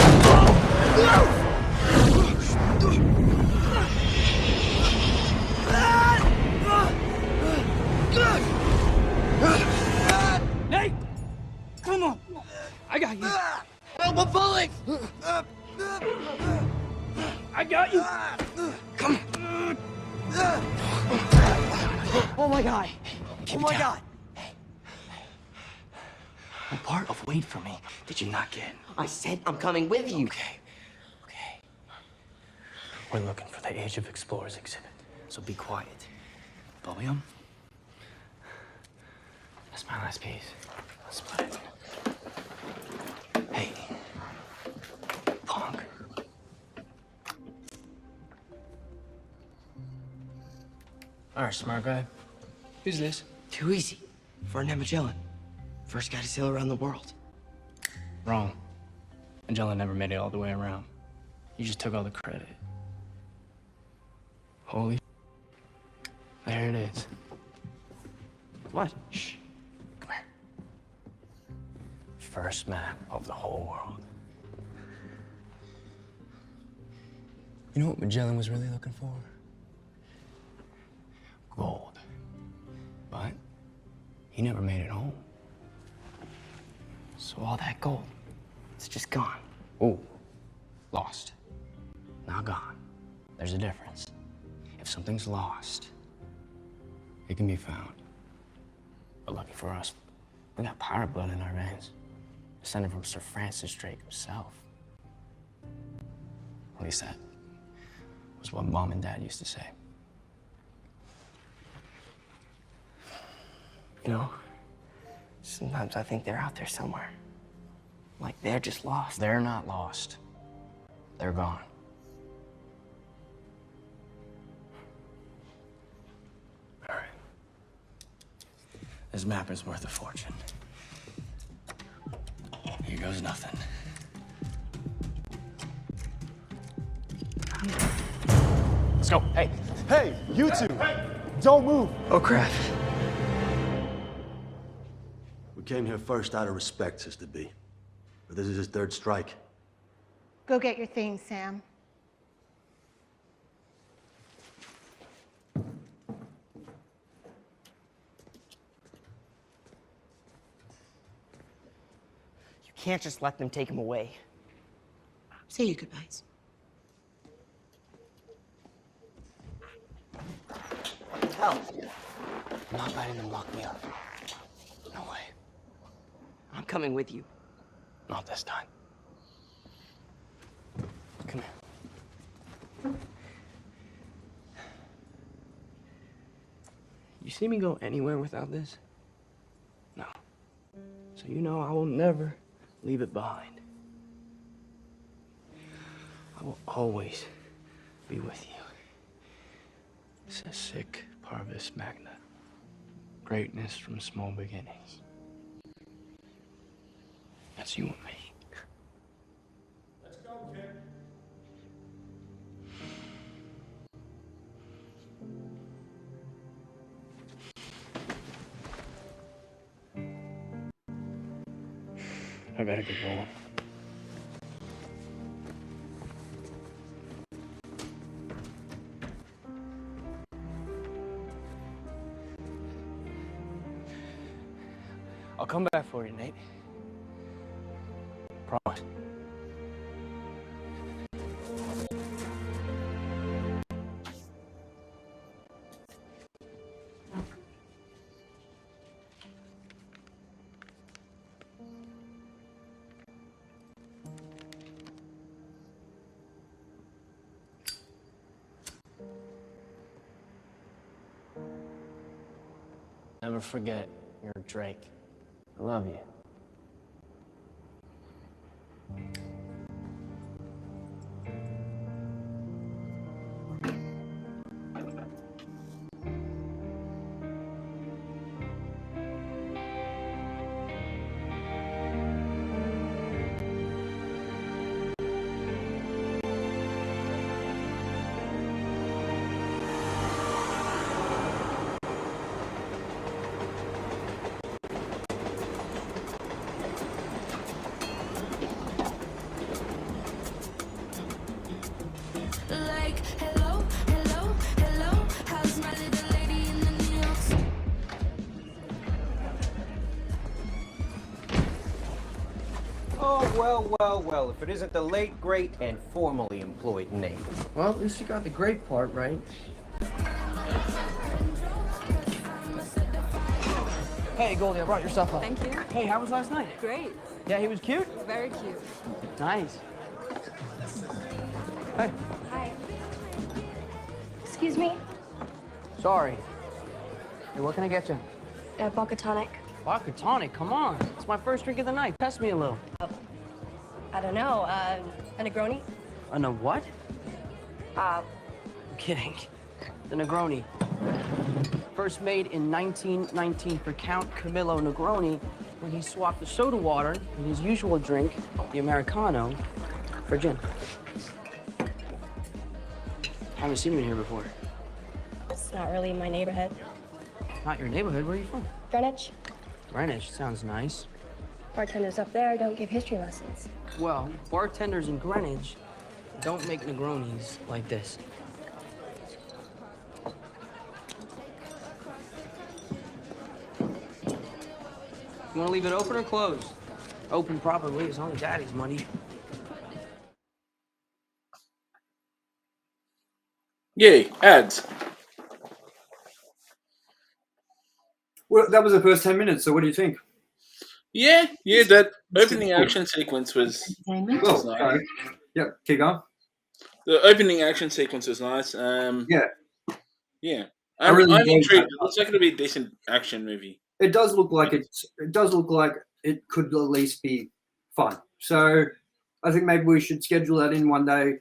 Speaker 5: Nate! Come on! I got you! Help a bullet! I got you! Come on! Oh my god! Oh my god!
Speaker 6: What part of wait for me did you not get?
Speaker 5: I said I'm coming with you.
Speaker 6: Okay. We're looking for the Age of Explorers exhibit. so be quiet. William? That's my last piece. Let's split it. Hey. Punk. All right, smart guy. Who's this?
Speaker 7: Too easy. Ferdinand Magellan. First guy to sail around the world.
Speaker 6: Wrong. Magellan never made it all the way around. You just took all the credit. Holy. There it is.
Speaker 7: What?
Speaker 6: Shh. Come here. First map of the whole world. You know what Magellan was really looking for? Gold. But he never made it home. So all that gold, it's just gone. Ooh, lost. Not gone. There's a difference. If something's lost, it can be found. But lucky for us, we got pirate blood in our veins. Descended from Sir Francis Drake himself. At least that was what Mom and Dad used to say.
Speaker 7: You know, sometimes I think they're out there somewhere. Like they're just lost.
Speaker 6: They're not lost. They're gone. All right. This map is worth a fortune. Here goes nothing. Let's go. Hey.
Speaker 8: Hey, you two! Don't move!
Speaker 7: Oh, crap.
Speaker 9: We came here first out of respect, Sister B. But this is his third strike.
Speaker 10: Go get your things, Sam.
Speaker 7: You can't just let them take him away.
Speaker 10: Say your goodbyes.
Speaker 7: Hell. I'm not letting them lock me up. No way. I'm coming with you.
Speaker 6: Not this time. Come here. You see me go anywhere without this? No. So you know I will never leave it behind. I will always be with you. It's a sic parvis magna. Greatness from small beginnings. That's you and me.
Speaker 8: Let's go, kid.
Speaker 6: I better get going. I'll come back for you, Nate. Promise. Never forget, you're Drake. I love you.
Speaker 11: Well, if it isn't the late, great, and formerly employed Nate.
Speaker 3: Well, at least you got the great part right. Hey, Goldie, I brought your stuff up.
Speaker 12: Thank you.
Speaker 3: Hey, how was last night?
Speaker 12: Great.
Speaker 3: Yeah, he was cute?
Speaker 12: Very cute.
Speaker 3: Nice. Hey.
Speaker 12: Hi.
Speaker 10: Excuse me?
Speaker 3: Sorry. Hey, what can I get you?
Speaker 12: Vodka tonic.
Speaker 3: Vodka tonic, come on. It's my first drink of the night. Test me a little.
Speaker 12: I don't know. A Negroni?
Speaker 3: A what?
Speaker 12: Uh,
Speaker 3: I'm kidding. The Negroni. First made in 1919 for Count Camillo Negroni when he swapped the soda water in his usual drink, the Americano, for gin. Haven't seen you in here before.
Speaker 12: it's not really my neighborhood.
Speaker 3: Not your neighborhood? Where are you from?
Speaker 12: Greenwich.
Speaker 3: Greenwich sounds nice.
Speaker 12: Bartenders up there don't give history lessons.
Speaker 3: Well, bartenders in Greenwich don't make Negronis like this. You want to leave it open or closed? Open properly. It's only Daddy's money.
Speaker 2: Yay, ads.
Speaker 1: Well, that was the first 10 minutes, so what do you think?
Speaker 2: Yeah, that opening action sequence was
Speaker 1: Well,
Speaker 2: nice.
Speaker 1: Yep, keep going.
Speaker 2: The opening action sequence was nice.
Speaker 1: Yeah.
Speaker 2: I'm
Speaker 1: really enjoyed
Speaker 2: intrigued.
Speaker 1: that.
Speaker 2: It looks like it'll be a decent action movie.
Speaker 1: It does look like it could at least be fun. So I think maybe we should schedule that in one day.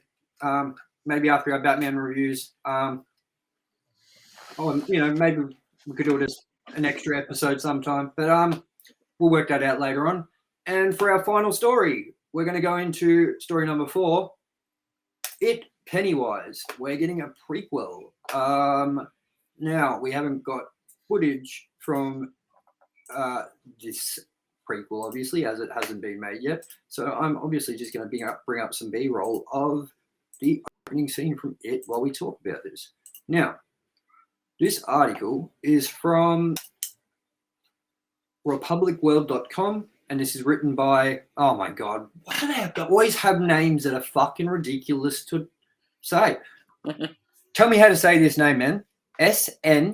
Speaker 1: Maybe after our Batman reviews. Maybe we could do just an extra episode sometime. But we'll work that out later on. And for our final story, we're going to go into story number 4. Pennywise. We're getting a prequel. Now, we haven't got footage from this prequel, obviously, as it hasn't been made yet. So I'm obviously just going to bring up some B-roll of the opening scene from It while we talk about this. Now, this article is from republicworld.com, and this is written by, oh my God, why do they always have names that are fucking ridiculous to say? Tell me how to say this name, man. Sneha.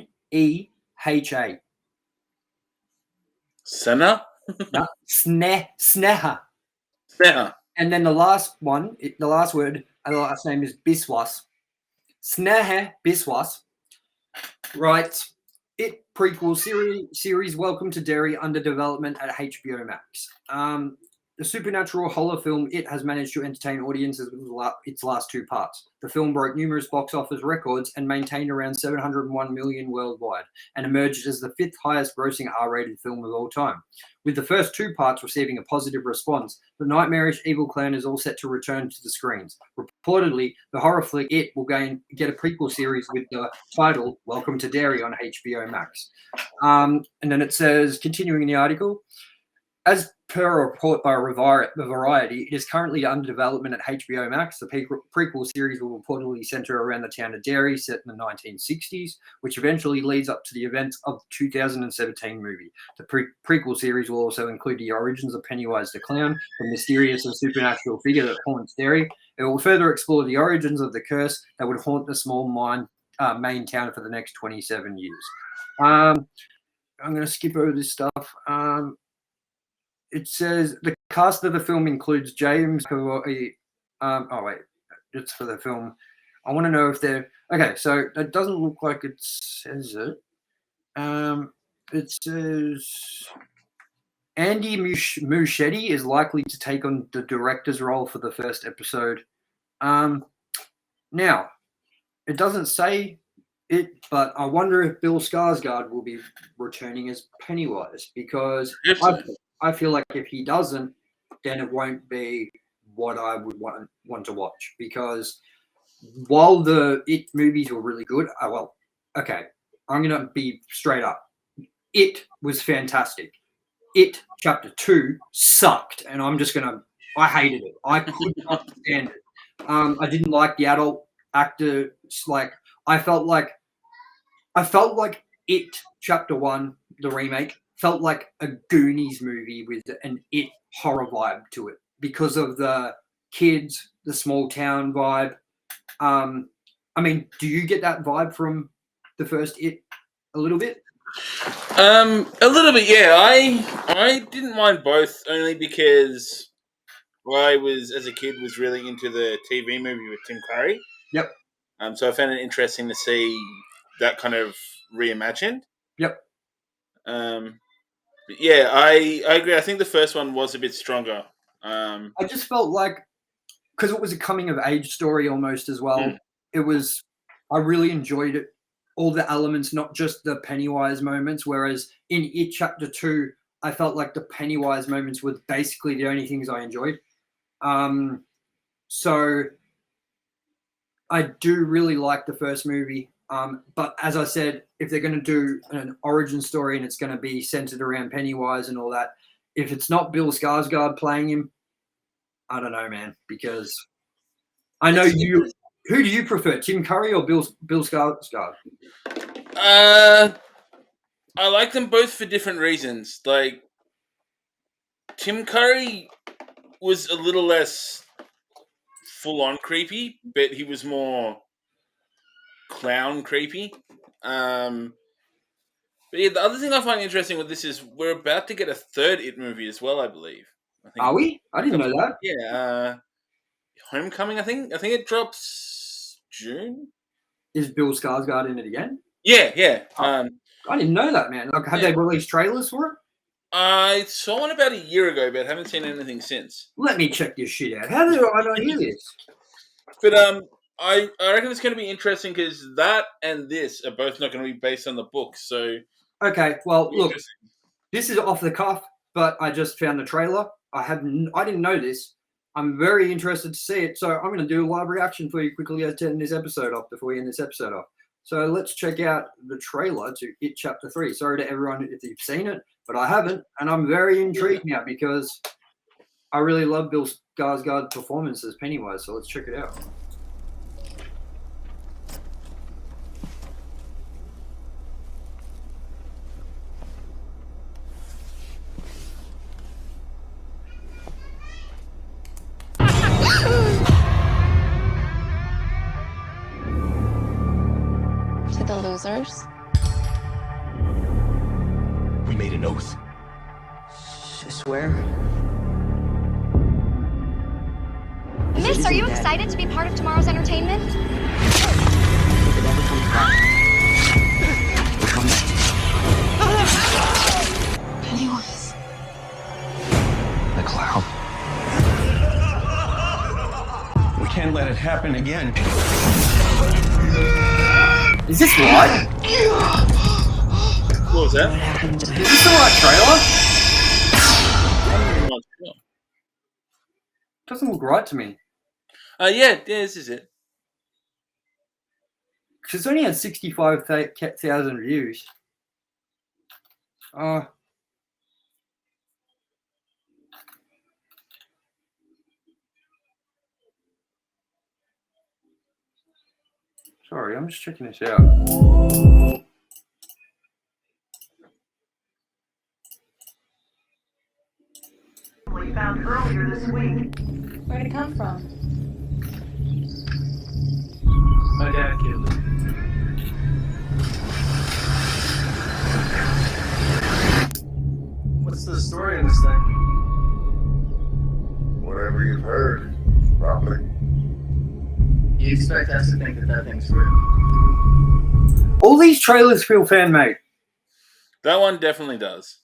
Speaker 2: Senna?
Speaker 1: No, Sneha.
Speaker 2: Sneha.
Speaker 1: And then the last one, the last word, and the last name is Biswas. Sneha Biswas writes, It prequel series Welcome to Derry under development at HBO Max. The supernatural horror film It has managed to entertain audiences with its last 2 parts. The film broke numerous box office records and maintained around 701 million worldwide, and emerged as the 5th highest grossing R-rated film of all time. With the first 2 parts receiving a positive response, the nightmarish evil clan is all set to return to the screens. Reportedly, the horror flick It will get a prequel series with the title Welcome to Derry on HBO Max. And then it says, continuing the article, as per a report by Variety, it is currently under development at HBO Max. The prequel series will reportedly center around the town of Derry, set in the 1960s, which eventually leads up to the events of the 2017 movie. The prequel series will also include the origins of Pennywise the Clown, the mysterious and supernatural figure that haunts Derry. It will further explore the origins of the curse that would haunt the small main town for the next 27 years. I'm going to skip over this stuff. It says the cast of the film includes James Cavoy. It's for the film. I want to know if they're okay. So it doesn't look like it says it. It says Andy Muschietti is likely to take on the director's role for the first episode. Now, it doesn't say it, but I wonder if Bill Skarsgård will be returning as Pennywise, because I feel like if he doesn't, then it won't be what I would want to watch. Because while the It movies were really good, I'm going to be straight up. It was fantastic. It Chapter 2 sucked, and I hated it. I could not stand it. I didn't like the adult actors. I felt like It Chapter 1, the remake, felt like a Goonies movie with an It horror vibe to it because of the kids, the small town vibe. Do you get that vibe from the first It a little bit?
Speaker 2: A little bit, yeah. I didn't mind both, only because I was, as a kid, was really into the TV movie with Tim Curry.
Speaker 1: Yep.
Speaker 2: So I found it interesting to see that kind of reimagined.
Speaker 1: Yep.
Speaker 2: But yeah, I agree. I think the first one was a bit stronger.
Speaker 1: I just felt like, because it was a coming of age story almost as well. I really enjoyed it. All the elements, not just the Pennywise moments. Whereas in It Chapter 2, I felt like the Pennywise moments were basically the only things I enjoyed. So I do really like the first movie. But as I said, if they're going to do an origin story and it's going to be centered around Pennywise and all that, if it's not Bill Skarsgård playing him, I don't know, man. Because I know you. Who do you prefer, Tim Curry or Bill Skarsgård?
Speaker 2: I like them both for different reasons. Like, Tim Curry was a little less full-on creepy, but he was more clown creepy. But yeah, the other thing I find interesting with this is we're about to get a third It movie as well, I believe.
Speaker 1: Are we? I didn't know that.
Speaker 2: Yeah. Homecoming, I think it drops June.
Speaker 1: Is Bill Skarsgård in it again?
Speaker 2: Yeah.
Speaker 1: I didn't know that, man. Like, have they released trailers for it?
Speaker 2: I saw one about a year ago, but haven't seen anything since.
Speaker 1: Let me check this shit out. How do I not hear this?
Speaker 2: But I reckon it's going to be interesting because that and this are both not going to be based on the book. So
Speaker 1: okay, well, look, this is off the cuff, but I just found the trailer. I didn't know this. I'm very interested to see it, so I'm going to do a live reaction for you quickly as to end this episode off before we end this episode off. So let's check out the trailer to It Chapter 3. Sorry to everyone if you've seen it, but I haven't, and I'm very intrigued now because I really love Bill Skarsgård's performance as Pennywise, so let's check it out.
Speaker 13: To the losers.
Speaker 9: We made an oath.
Speaker 3: Swear?
Speaker 12: Miss, are you excited to be part of tomorrow's entertainment?
Speaker 13: Pennywise.
Speaker 6: The clown. We can't let it happen again.
Speaker 1: Is this right?
Speaker 2: What was that?
Speaker 1: Is this the right trailer? Doesn't look right to me.
Speaker 2: Yeah, this is it.
Speaker 1: Because it's only had 65,000 views. Sorry, I'm just checking this out.
Speaker 14: We found earlier this week.
Speaker 10: Where'd it come from?
Speaker 14: My dad killed it. What's the story in this thing?
Speaker 15: Whatever you've heard, probably.
Speaker 14: You expect us to think that that thing's real?
Speaker 1: All these trailers feel fan-made.
Speaker 2: That one definitely does.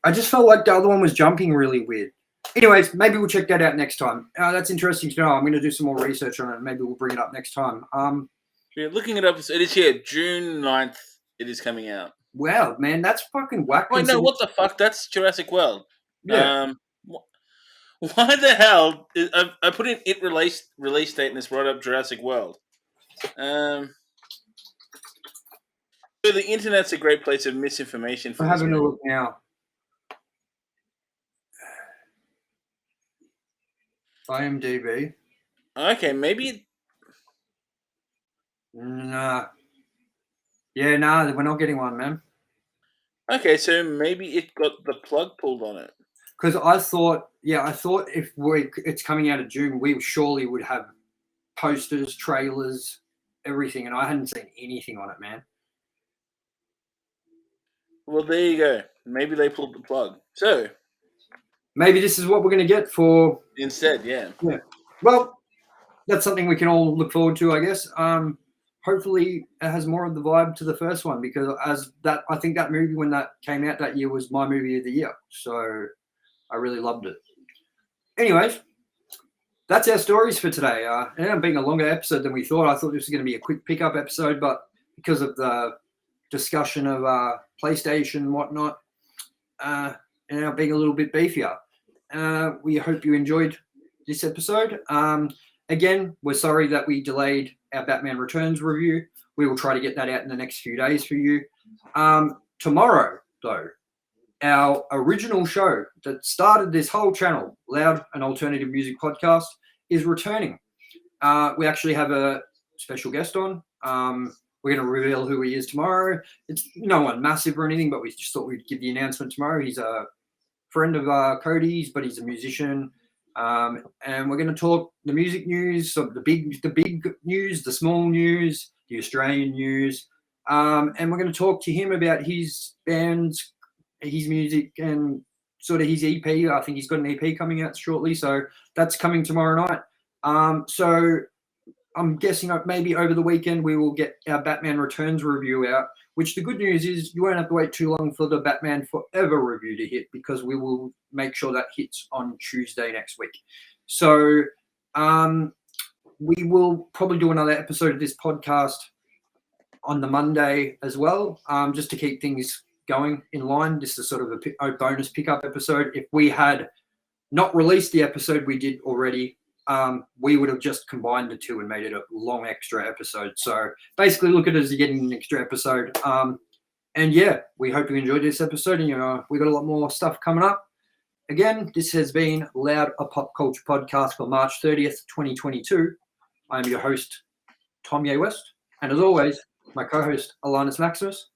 Speaker 1: I just felt like the other one was jumping really weird. Anyways, maybe we'll check that out next time. That's interesting to know. I'm going to do some more research on it. Maybe we'll bring it up next time.
Speaker 2: Yeah, looking it up, it is here, June 9th. It is coming out.
Speaker 1: Wow, man, that's fucking whack.
Speaker 2: Wait, no, what the fuck? That's Jurassic World.
Speaker 1: Yeah.
Speaker 2: Why the hell? I put in It release date and it's brought up Jurassic World. So the internet's a great place of misinformation.
Speaker 1: I'm having a look now. IMDb.
Speaker 2: Okay, maybe.
Speaker 1: Nah. Yeah, nah, we're not getting one, man.
Speaker 2: Okay, so maybe it got the plug pulled on it.
Speaker 1: Because I thought if it's coming out of June, we surely would have posters, trailers, everything, and I hadn't seen anything on it, man.
Speaker 2: Well, there you go. Maybe they pulled the plug. So
Speaker 1: maybe this is what we're going to get for
Speaker 2: instead. Yeah.
Speaker 1: Yeah. Well, that's something we can all look forward to, I guess. hopefully it has more of the vibe to the first one, because I think that movie, when that came out that year, was my movie of the year. So I really loved it. Anyways, that's our stories for today. It ended up being a longer episode than we thought. I thought this was going to be a quick pickup episode, but because of the discussion of PlayStation and whatnot, it ended up being a little bit beefier. We hope you enjoyed this episode. Again, we're sorry that we delayed our Batman Returns review. We will try to get that out in the next few days for you. Tomorrow, though, our original show that started this whole channel, Loud and Alternative Music Podcast, is returning. We actually have a special guest on. We're going to reveal who he is tomorrow. It's no one massive or anything, but we just thought we'd give the announcement tomorrow. He's a friend of Cody's, but he's a musician. And we're going to talk the music news, so the big news, the small news, the Australian news. And we're going to talk to him about his bands, his music, and sort of his EP. I think he's got an EP coming out shortly, so that's coming tomorrow night. So I'm guessing maybe over the weekend we will get our Batman Returns review out, which the good news is you won't have to wait too long for the Batman Forever review to hit, because we will make sure that hits on Tuesday next week. So we will probably do another episode of this podcast on the Monday as well, just to keep things going in line. This is sort of a bonus pickup episode. If we had not released the episode we did already, we would have just combined the two and made it a long extra episode. So basically look at it as you're getting an extra episode. And yeah, we hope you enjoyed this episode, and we got a lot more stuff coming up. Again, this has been Loud, a Pop Culture Podcast for March 30th, 2022. I'm your host, Tomye West, and as always, my co-host, Alannis Maximus.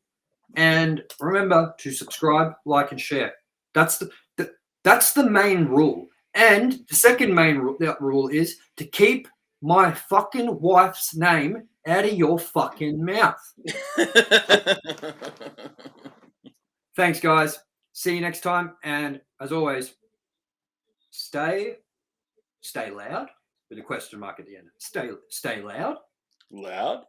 Speaker 1: And remember to subscribe, like, and share. That's the main rule. And the second main rule is to keep my fucking wife's name out of your fucking mouth. Thanks, guys. See you next time. And as always, stay loud with a question mark at the end. Stay loud.
Speaker 2: Loud.